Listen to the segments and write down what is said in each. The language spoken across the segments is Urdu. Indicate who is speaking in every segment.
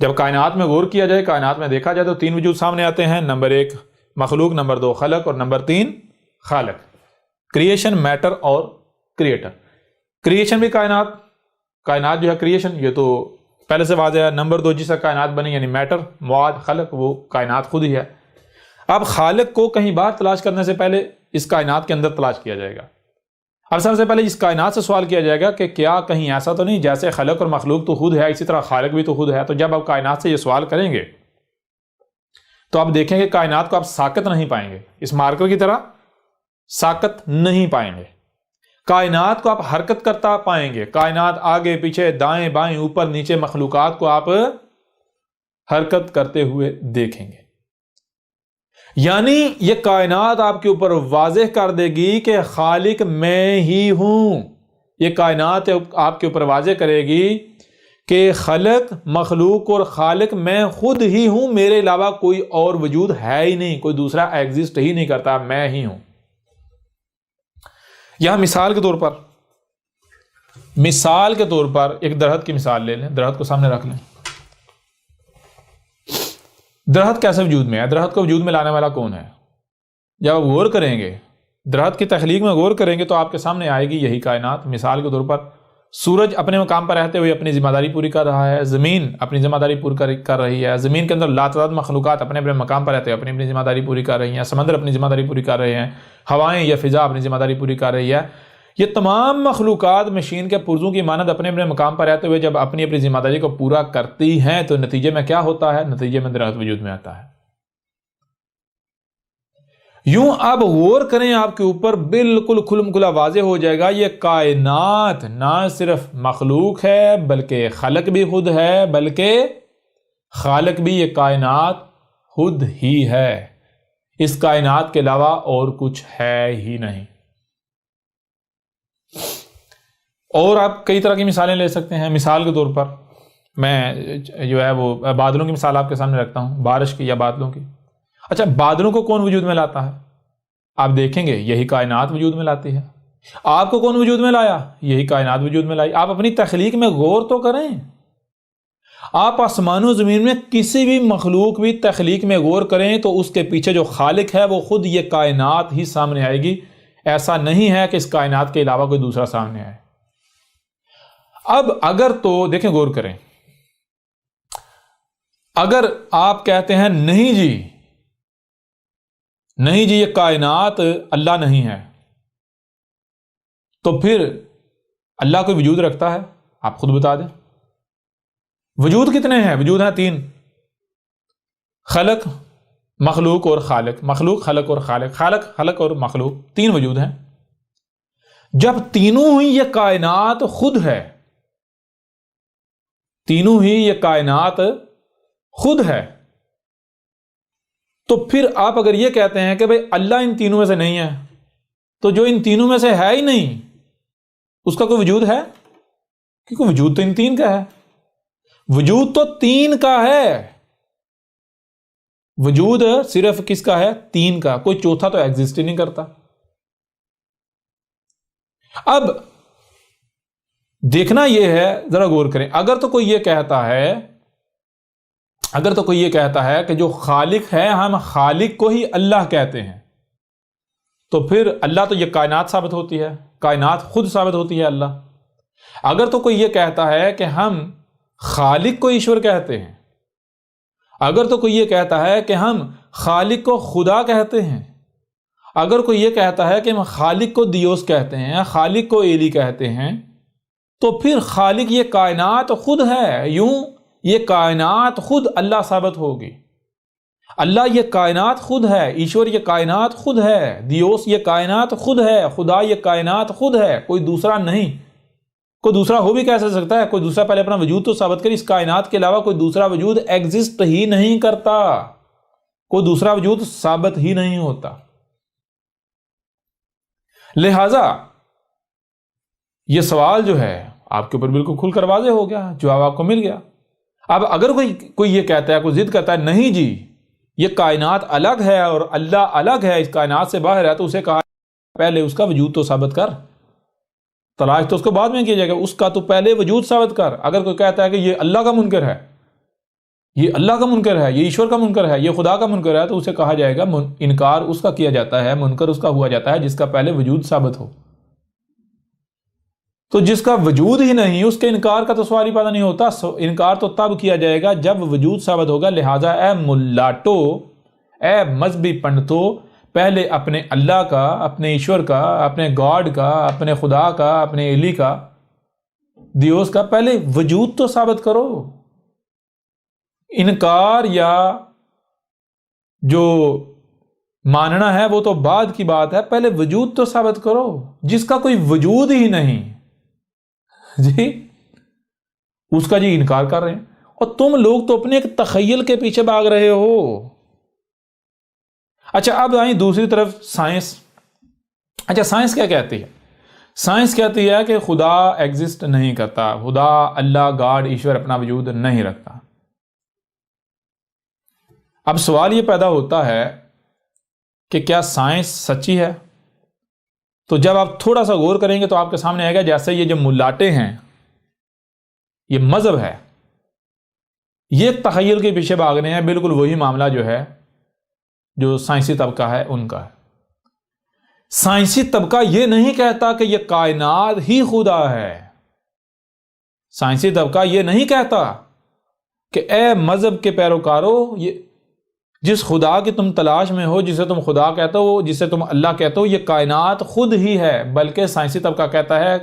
Speaker 1: جب کائنات میں غور کیا جائے، کائنات میں دیکھا جائے تو تین وجود سامنے آتے ہیں، نمبر 1 مخلوق، نمبر 2 خلق، اور نمبر 3 خالق۔ کریشن، میٹر اور کریٹر۔ کریشن بھی کائنات جو ہے کریشن، یہ تو پہلے سے واضح ہے۔ نمبر 2 جس سے کائنات بنی یعنی میٹر، مواد، خلق، وہ کائنات خود ہی ہے۔ اب خالق کو کہیں باہر تلاش کرنے سے پہلے اس کائنات کے اندر تلاش کیا جائے گا۔ اب سب سے پہلے اس کائنات سے سوال کیا جائے گا کہ کیا کہیں ایسا تو نہیں جیسے خلق اور مخلوق تو خود ہے، اسی طرح خالق بھی تو خود ہے؟ تو جب آپ کائنات سے یہ سوال کریں گے تو آپ دیکھیں گے کائنات کو آپ ساکت نہیں پائیں گے، اس مارکر کی طرح ساکت نہیں پائیں گے۔ کائنات کو آپ حرکت کرتا پائیں گے، کائنات آگے پیچھے دائیں بائیں اوپر نیچے مخلوقات کو آپ حرکت کرتے ہوئے دیکھیں گے۔ یعنی یہ کائنات آپ کے اوپر واضح کر دے گی کہ خالق میں ہی ہوں۔ یہ کائنات آپ کے اوپر واضح کرے گی کہ خلق، مخلوق اور خالق میں خود ہی ہوں، میرے علاوہ کوئی اور وجود ہے ہی نہیں، کوئی دوسرا ایگزسٹ ہی نہیں کرتا، میں ہی ہوں۔ یہاں مثال کے طور پر ایک درخت کی مثال لے لیں، درخت کو سامنے رکھ لیں۔ درخت کیسے وجود میں ہے؟ درخت کو وجود میں لانے والا کون ہے؟ جب آپ غور کریں گے، درخت کی تخلیق میں غور کریں گے تو آپ کے سامنے آئے گی یہی کائنات۔ مثال کے طور پر سورج اپنے مقام پر رہتے ہوئے اپنی ذمہ داری پوری کر رہا ہے، زمین اپنی ذمہ داری پوری کر رہی ہے، زمین کے اندر لاتعداد مخلوقات اپنے اپنے مقام پر رہتے ہوئے اپنی ذمہ داری پوری کر رہی ہیں، سمندر اپنی ذمہ داری پوری کر رہے ہیں، ہوائیں یا فضا اپنی ذمہ داری پوری کر رہی ہے۔ یہ تمام مخلوقات مشین کے پرزوں کی مانند اپنے اپنے مقام پر رہتے ہوئے جب اپنی اپنی ذمہ داری کو پورا کرتی ہیں تو نتیجے میں کیا ہوتا ہے؟ نتیجے میں درخت وجود میں آتا ہے۔ یوں آپ غور کریں، آپ کے اوپر بالکل کھلم کھلا واضح ہو جائے گا یہ کائنات نہ صرف مخلوق ہے بلکہ خلق بھی خود ہے، بلکہ خالق بھی یہ کائنات خود ہی ہے۔ اس کائنات کے علاوہ اور کچھ ہے ہی نہیں۔ اور آپ کئی طرح کی مثالیں لے سکتے ہیں۔ مثال کے طور پر میں جو ہے وہ بادلوں کی مثال آپ کے سامنے رکھتا ہوں، بارش کی یا بادلوں کی۔ اچھا، بادلوں کو کون وجود میں لاتا ہے؟ آپ دیکھیں گے یہی کائنات وجود میں لاتی ہے۔ آپ کو کون وجود میں لایا؟ یہی کائنات وجود میں لائی۔ آپ اپنی تخلیق میں غور تو کریں۔ آپ آسمان و زمین میں کسی بھی مخلوق بھی تخلیق میں غور کریں تو اس کے پیچھے جو خالق ہے وہ خود یہ کائنات ہی سامنے آئے گی۔ ایسا نہیں ہے کہ اس کائنات کے علاوہ کوئی دوسرا سامنے آئے۔ اب اگر تو دیکھیں، غور کریں، اگر آپ کہتے ہیں نہیں جی یہ کائنات اللہ نہیں ہے، تو پھر اللہ کوئی وجود رکھتا ہے؟ آپ خود بتا دیں۔ وجود کتنے ہیں؟ وجود ہیں 3، خلق، مخلوق اور خالق۔ مخلوق، خلق اور خالق، خلق اور مخلوق، 3 وجود ہیں۔ جب تینوں ہی یہ کائنات خود ہے، تینوں ہی یہ کائنات خود ہے، تو پھر آپ اگر یہ کہتے ہیں کہ بھئی اللہ ان تینوں میں سے نہیں ہے، تو جو ان تینوں میں سے ہے ہی نہیں اس کا کوئی وجود ہے؟ کیونکہ وجود تو ان 3 کا ہے، وجود تو 3 کا ہے، وجود صرف کس کا ہے؟ 3 کا، کوئی چوتھا تو ایگزسٹ ہی نہیں کرتا۔ اب دیکھنا یہ ہے، ذرا غور کریں، اگر تو کوئی یہ کہتا ہے کہ جو خالق ہے ہم خالق کو ہی اللہ کہتے ہیں، تو پھر اللہ تو یہ کائنات ثابت ہوتی ہے، کائنات خود ثابت ہوتی ہے اللہ۔ اگر تو کوئی یہ کہتا ہے کہ ہم خالق کو ایشور کہتے ہیں، اگر تو کوئی یہ کہتا ہے کہ ہم خالق کو خدا کہتے ہیں، اگر کوئی یہ کہتا ہے کہ ہم خالق کو دیوس کہتے ہیں، خالق کو ایلی کہتے ہیں، تو پھر خالق یہ کائنات خود ہے، یوں یہ کائنات خود اللہ ثابت ہوگی۔ اللہ یہ کائنات خود ہے، ایشور یہ کائنات خود ہے، دیوس یہ کائنات خود ہے، خدا یہ کائنات خود ہے، کوئی دوسرا نہیں۔ کوئی دوسرا ہو بھی کیسے سکتا ہے؟ کوئی دوسرا پہلے اپنا وجود تو ثابت کرے۔ اس کائنات کے علاوہ کوئی دوسرا وجود ایگزسٹ ہی نہیں کرتا، کوئی دوسرا وجود ثابت ہی نہیں ہوتا۔ لہذا یہ سوال جو ہے آپ کے اوپر بالکل کھل کر واضح ہو گیا، جواب آپ کو مل گیا۔ اب اگر کوئی یہ کہتا ہے، کوئی ضد کرتا ہے نہیں جی یہ کائنات الگ ہے اور اللہ الگ ہے، اس کائنات سے باہر ہے، تو اسے کہا پہلے اس کا وجود تو ثابت کر، تلاش تو اس کو بعد میں کیا جائے گا، اس کا تو پہلے وجود ثابت کر۔ اگر کوئی کہتا ہے کہ یہ اللہ کا منکر ہے، یہ اللہ کا منکر ہے، یہ ایشور کا منکر ہے، یہ خدا کا منکر ہے، تو اسے کہا جائے گا انکار اس کا کیا جاتا ہے، منکر اس کا ہوا جاتا ہے جس کا پہلے وجود ثابت ہو۔ تو جس کا وجود ہی نہیں اس کے انکار کا تو سوال ہی پیدا نہیں ہوتا۔ انکار تو تب کیا جائے گا جب وجود ثابت ہوگا۔ لہٰذا اے ملاٹو، اے مذہبی پنڈتو، پہلے اپنے اللہ کا، اپنے ایشور کا، اپنے گاڈ کا، اپنے خدا کا، اپنے الہ کا، دیوس کا پہلے وجود تو ثابت کرو۔ انکار یا جو ماننا ہے وہ تو بعد کی بات ہے، پہلے وجود تو ثابت کرو۔ جس کا کوئی وجود ہی نہیں جی اس کا جی انکار کر رہے ہیں، اور تم لوگ تو اپنے ایک تخیل کے پیچھے بھاگ رہے ہو۔ اچھا اب آئیں دوسری طرف سائنس۔ اچھا سائنس کیا کہتی ہے؟ سائنس کہتی ہے کہ خدا ایگزسٹ نہیں کرتا، خدا، اللہ، گاڈ، ایشور اپنا وجود نہیں رکھتا۔ اب سوال یہ پیدا ہوتا ہے کہ کیا سائنس سچی ہے؟ تو جب آپ تھوڑا سا غور کریں گے تو آپ کے سامنے آئے گا جیسے یہ جو ملاٹے ہیں، یہ مذہب ہے، یہ تخیل کے پیچھے بھاگنے ہیں، بالکل وہی معاملہ جو ہے جو سائنسی طبقہ ہے ان کا ہے۔ سائنسی طبقہ یہ نہیں کہتا کہ یہ کائنات ہی خدا ہے۔ سائنسی طبقہ یہ نہیں کہتا کہ اے مذہب کے پیروکارو، یہ جس خدا کی تم تلاش میں ہو، جسے تم خدا کہتے ہو، جسے تم اللہ کہتے ہو، یہ کائنات خود ہی ہے۔ بلکہ سائنسی طبقہ کہتا ہے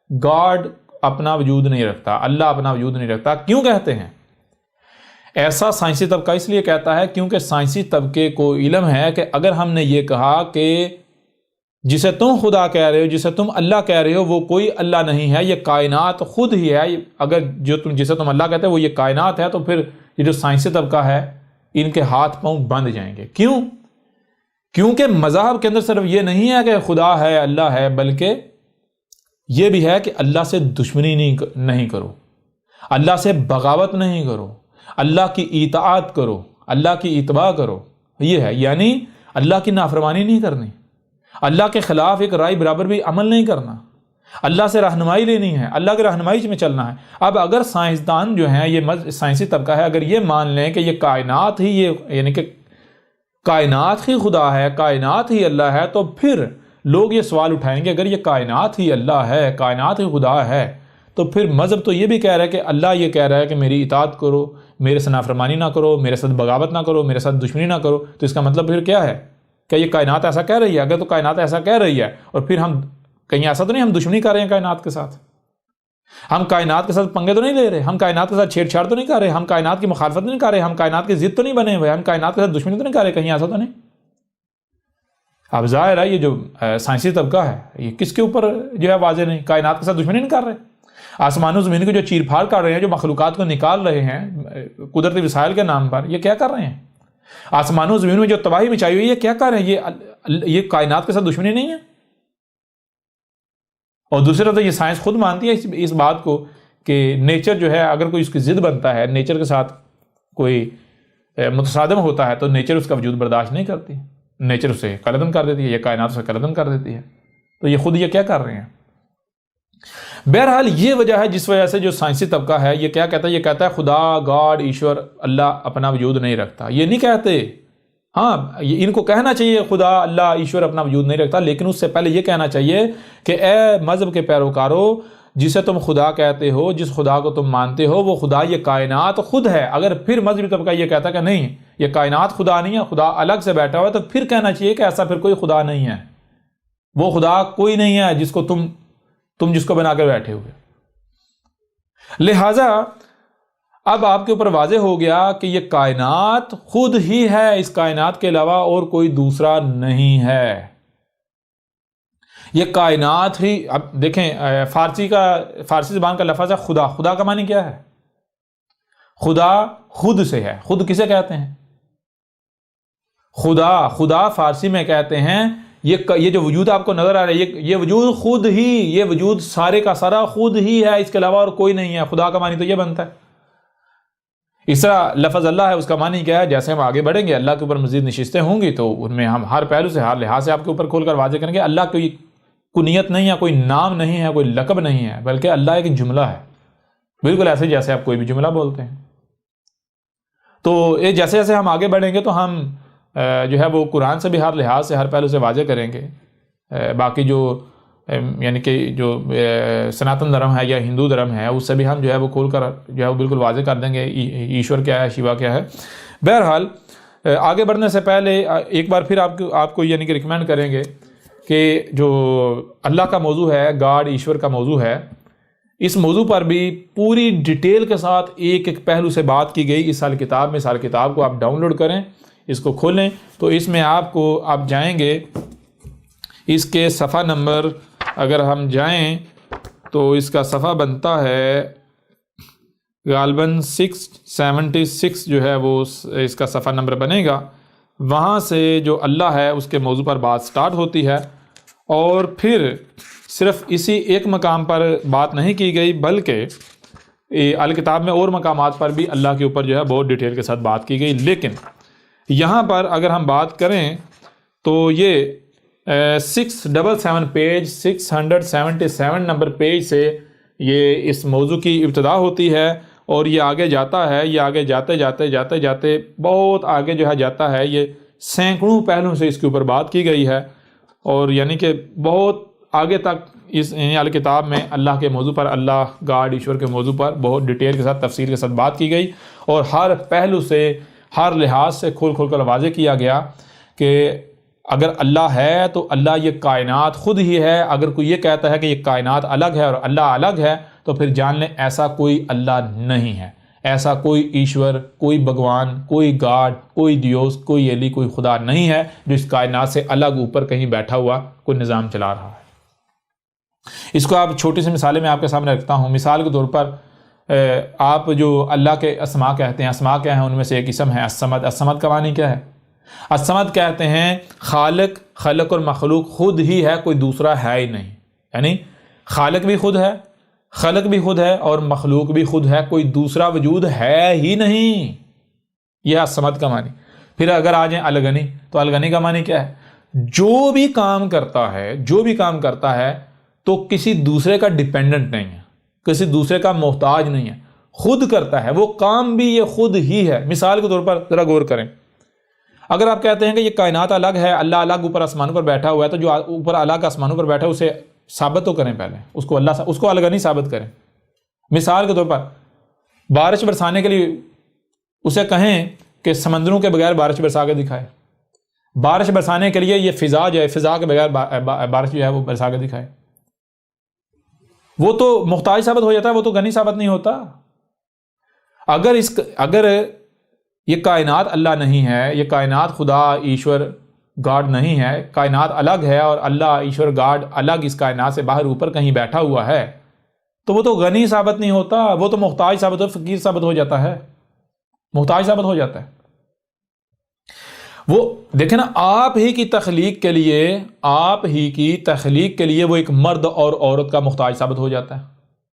Speaker 1: گاڈ اپنا وجود نہیں رکھتا، اللہ اپنا وجود نہیں رکھتا۔ کیوں کہتے ہیں ایسا؟ سائنسی طبقہ اس لیے کہتا ہے کیونکہ سائنسی طبقے کو علم ہے کہ اگر ہم نے یہ کہا کہ جسے تم خدا کہہ رہے ہو، جسے تم اللہ کہہ رہے ہو، وہ کوئی اللہ نہیں ہے، یہ کائنات خود ہی ہے، اگر جسے تم اللہ کہتے ہو وہ یہ کائنات ہے، تو پھر یہ جو سائنسی طبقہ ہے ان کے ہاتھ پاؤں بند جائیں گے۔ کیوں؟ کیونکہ مذہب کے اندر صرف یہ نہیں ہے کہ خدا ہے، اللہ ہے، بلکہ یہ بھی ہے کہ اللہ سے دشمنی نہیں کرو، اللہ سے بغاوت نہیں کرو، اللہ کی اطاعت کرو، اللہ کی اتباع کرو۔ یہ ہے یعنی اللہ کی نافرمانی نہیں کرنی، اللہ کے خلاف ایک رائے برابر بھی عمل نہیں کرنا، اللہ سے رہنمائی لینی ہے، اللہ کی رہنمائی میں چلنا ہے۔ اب اگر سائنسدان جو ہیں، یہ سائنسی طبقہ ہے، اگر یہ مان لیں کہ یہ کائنات ہی یعنی کہ کائنات ہی خدا ہے، کائنات ہی اللہ ہے، تو پھر لوگ یہ سوال اٹھائیں گے اگر یہ کائنات ہی اللہ ہے، کائنات ہی خدا ہے، تو پھر مذہب تو یہ بھی کہہ رہا ہے کہ اللہ یہ کہہ رہا ہے کہ میری اطاعت کرو، میرے سے نافرمانی نہ کرو، میرے ساتھ بغاوت نہ کرو، میرے ساتھ دشمنی نہ کرو۔ تو اس کا مطلب پھر کیا ہے کہ یہ کائنات ایسا کہہ رہی ہے؟ اگر تو کائنات ایسا کہہ رہی ہے اور پھر ہم کہیں ایسا تو نہیں ہم دشمنی کر رہے ہیں کائنات کے ساتھ، ہم کائنات کے ساتھ پنگے تو نہیں لے رہے، ہم کائنات کے ساتھ چھیڑ چھاڑ تو نہیں کر رہے، ہم کائنات کی مخالفت نہیں کر رہے، ہم کائنات کی ضد تو نہیں بنے ہوئے، ہم کائنات کے ساتھ دشمنی تو نہیں کر رہے، کہیں ایسا تو نہیں؟ اب ظاہر ہے یہ جو سائنسی طبقہ ہے یہ کس کے اوپر جو ہے واضح نہیں، کائنات کے ساتھ دشمنی نہیں کر رہے، آسمان و زمین کو جو چیر پھاڑ کر رہے ہیں، جو مخلوقات کو نکال رہے ہیں قدرتی وسائل کے نام پر، یہ کیا کر رہے ہیں؟ آسمان و زمین میں جو تباہی مچائی ہوئی ہے یہ کیا کر رہے ہیں؟ یہ کائنات کے ساتھ دشمنی نہیں ہے؟ اور دوسری طرف یہ سائنس خود مانتی ہے اس بات کو کہ نیچر جو ہے اگر کوئی اس کی ضد بنتا ہے، نیچر کے ساتھ کوئی متصادم ہوتا ہے، تو نیچر اس کا وجود برداشت نہیں کرتی، نیچر اسے قلعدم کر دیتی ہے، یہ کائنات اسے قلعدم کر دیتی ہے۔ تو یہ خود یہ کیا کر رہے ہیں؟ بہرحال یہ وجہ ہے جس وجہ سے جو سائنسی طبقہ ہے یہ کیا کہتا ہے؟ یہ کہتا ہے خدا، گاڈ، ایشور، اللہ اپنا وجود نہیں رکھتا۔ یہ نہیں کہتے، ہاں ان کو کہنا چاہیے خدا، اللہ، ایشور اپنا وجود نہیں رکھتا، لیکن اس سے پہلے یہ کہنا چاہیے کہ اے مذہب کے پیروکارو، جسے تم خدا کہتے ہو، جس خدا کو تم مانتے ہو، وہ خدا یہ کائنات خود ہے۔ اگر پھر مذہبی طبقہ یہ کہتا کہ نہیں یہ کائنات خدا نہیں ہے، خدا الگ سے بیٹھا ہوا ہے، تو پھر کہنا چاہیے کہ ایسا پھر کوئی خدا نہیں ہے، وہ خدا کوئی نہیں ہے جس کو تم جس کو بنا کر بیٹھے ہوئے۔ لہٰذا اب آپ کے اوپر واضح ہو گیا کہ یہ کائنات خود ہی ہے، اس کائنات کے علاوہ اور کوئی دوسرا نہیں ہے، یہ کائنات ہی۔ اب دیکھیں فارسی زبان کا لفظ ہے خدا، خدا کا معنی کیا ہے؟ خدا خود سے ہے، خود کسے کہتے ہیں؟ خدا فارسی میں کہتے ہیں یہ جو وجود آپ کو نظر آ رہا ہے یہ وجود خود ہی، یہ وجود سارے کا سارا خود ہی ہے، اس کے علاوہ اور کوئی نہیں ہے۔ خدا کا معنی تو یہ بنتا ہے۔ اس طرح لفظ اللہ ہے، اس کا معنی کیا ہے؟ جیسے ہم آگے بڑھیں گے اللہ کے اوپر مزید نشستیں ہوں گی تو ان میں ہم ہر پہلو سے، ہر لحاظ سے آپ کے اوپر کھول کر واضح کریں گے اللہ کوئی کنیت نہیں ہے، کوئی نام نہیں ہے، کوئی لقب نہیں ہے، بلکہ اللہ ایک جملہ ہے، بالکل ایسے جیسے آپ کوئی بھی جملہ بولتے ہیں۔ تو یہ جیسے جیسے ہم آگے بڑھیں گے تو ہم جو ہے وہ قرآن سے بھی ہر لحاظ سے ہر پہلو سے واضح کریں گے. باقی جو یعنی کہ جو سناتن دھرم ہے یا ہندو دھرم ہے اس سے بھی ہم جو ہے وہ کھول کر جو ہے وہ بالکل واضح کر دیں گے ایشور کیا ہے، شیوا کیا ہے. بہرحال آگے بڑھنے سے پہلے ایک بار پھر آپ کو یعنی کہ ریکمینڈ کریں گے کہ جو اللہ کا موضوع ہے، گاڈ ایشور کا موضوع ہے، اس موضوع پر بھی پوری ڈیٹیل کے ساتھ ایک ایک پہلو سے بات کی گئی اس سال کتاب میں. سال کتاب کو آپ ڈاؤن لوڈ کریں، اس کو کھولیں تو اس میں آپ جائیں گے، اس کے صفحہ نمبر اگر ہم جائیں تو اس کا صفحہ بنتا ہے غالباً 676 جو ہے وہ اس کا صفحہ نمبر بنے گا. وہاں سے جو اللہ ہے اس کے موضوع پر بات سٹارٹ ہوتی ہے، اور پھر صرف اسی ایک مقام پر بات نہیں کی گئی بلکہ الکتاب میں اور مقامات پر بھی اللہ کے اوپر جو ہے بہت ڈیٹیل کے ساتھ بات کی گئی. لیکن یہاں پر اگر ہم بات کریں تو یہ 677 پیج 677 نمبر پیج سے یہ اس موضوع کی ابتدا ہوتی ہے، اور یہ آگے جاتا ہے، یہ آگے جاتے بہت آگے جو ہے جاتا ہے. یہ سینکڑوں پہلوؤں سے اس کے اوپر بات کی گئی ہے، اور یعنی کہ بہت آگے تک اس الکتاب میں اللہ کے موضوع پر، اللہ گاڈ ایشور کے موضوع پر بہت ڈیٹیل کے ساتھ تفصیل کے ساتھ بات کی گئی، اور ہر پہلو سے ہر لحاظ سے کھول کر واضح کیا گیا کہ اگر اللہ ہے تو اللہ یہ کائنات خود ہی ہے. اگر کوئی یہ کہتا ہے کہ یہ کائنات الگ ہے اور اللہ الگ ہے تو پھر جان لیں ایسا کوئی اللہ نہیں ہے، ایسا کوئی ایشور، کوئی بھگوان، کوئی گاڈ، کوئی دیوس، کوئی ایلی، کوئی خدا نہیں ہے جو اس کائنات سے الگ اوپر کہیں بیٹھا ہوا کوئی نظام چلا رہا ہے. اس کو آپ چھوٹی سی مثالیں میں آپ کے سامنے رکھتا ہوں. مثال کے طور پر آپ جو اللہ کے اسماء کہتے ہیں، اسماء کیا ہیں؟ ان میں سے ایک اسم ہے الصمد. الصمد کا معنی کیا ہے؟ الصمد کہتے ہیں خالق اور مخلوق خود ہی ہے، کوئی دوسرا ہے ہی نہیں. یعنی خالق بھی خود ہے، خلق بھی خود ہے، اور مخلوق بھی خود ہے، کوئی دوسرا وجود ہے ہی نہیں. یہ الصمد کا معنی. پھر اگر آ جائیں الغنی، تو الغنی کا معنی کیا ہے؟ جو بھی کام کرتا ہے تو کسی دوسرے کا ڈیپینڈنٹ نہیں ہے، کسی دوسرے کا محتاج نہیں ہے، خود کرتا ہے، وہ کام بھی یہ خود ہی ہے. مثال کے طور پر ذرا غور کریں، اگر آپ کہتے ہیں کہ یہ کائنات الگ ہے، اللہ الگ اوپر آسمانوں پر بیٹھا ہوا ہے، تو جو اوپر الگ آسمانوں پر بیٹھا ہے اسے ثابت تو کریں، پہلے اس کو الغنی ثابت کریں. مثال کے طور پر بارش برسانے کے لیے اسے کہیں کہ سمندروں کے بغیر بارش برسا کے دکھائے. بارش برسانے کے لیے یہ فضا جو ہے، فضا کے بغیر بارش جو ہے وہ برسا کے دکھائے. وہ تو محتاج ثابت ہو جاتا ہے، وہ تو غنی ثابت نہیں ہوتا. اگر یہ کائنات اللہ نہیں ہے، یہ کائنات خدا ایشور گاڈ نہیں ہے، کائنات الگ ہے اور اللہ ایشور گاڈ الگ اس کائنات سے باہر اوپر کہیں بیٹھا ہوا ہے، تو وہ تو غنی ثابت نہیں ہوتا، وہ تو محتاج ثابت ہو، فقیر ثابت ہو جاتا ہے، محتاج ثابت ہو جاتا ہے. وہ دیکھیں نا، آپ ہی کی تخلیق کے لیے وہ ایک مرد اور عورت کا محتاج ثابت ہو جاتا ہے.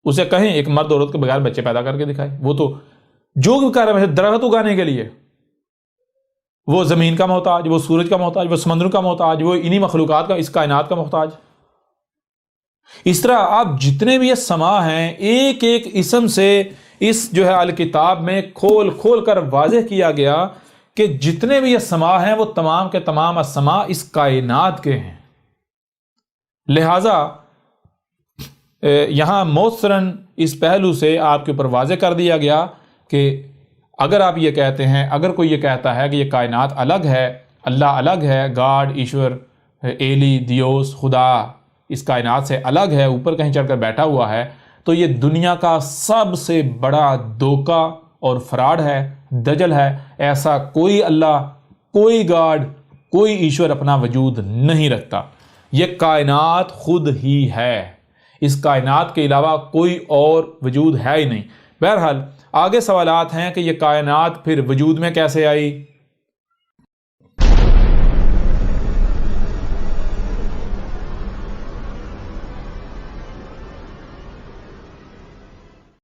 Speaker 1: اسے کہیں ایک مرد عورت کے بغیر بچے پیدا کر کے دکھائے. وہ تو جو بھی کر رہا ہے، درخت اگانے کے لیے وہ زمین کا محتاج، وہ سورج کا محتاج، وہ سمندروں کا محتاج، وہ انہی مخلوقات کا، اس کائنات کا محتاج. اس طرح آپ جتنے بھی یہ سما ہیں، ایک ایک اسم سے اس جو ہے الکتاب میں کھول کر واضح کیا گیا کہ جتنے بھی یہ سما ہیں وہ تمام کے تمام السما اس کائنات کے ہیں. لہذا یہاں موثراً اس پہلو سے آپ کے اوپر واضح کر دیا گیا کہ اگر آپ یہ کہتے ہیں، اگر کوئی یہ کہتا ہے کہ یہ کائنات الگ ہے، اللہ الگ ہے، گاڈ ایشور ایلی دیوس خدا اس کائنات سے الگ ہے، اوپر کہیں چڑھ کر بیٹھا ہوا ہے، تو یہ دنیا کا سب سے بڑا دھوکہ اور فراڈ ہے، دجل ہے. ایسا کوئی اللہ، کوئی گاڈ، کوئی ایشور اپنا وجود نہیں رکھتا. یہ کائنات خود ہی ہے، اس کائنات کے علاوہ کوئی اور وجود ہے ہی نہیں. بہرحال آگے سوالات ہیں کہ یہ کائنات پھر وجود میں کیسے آئی،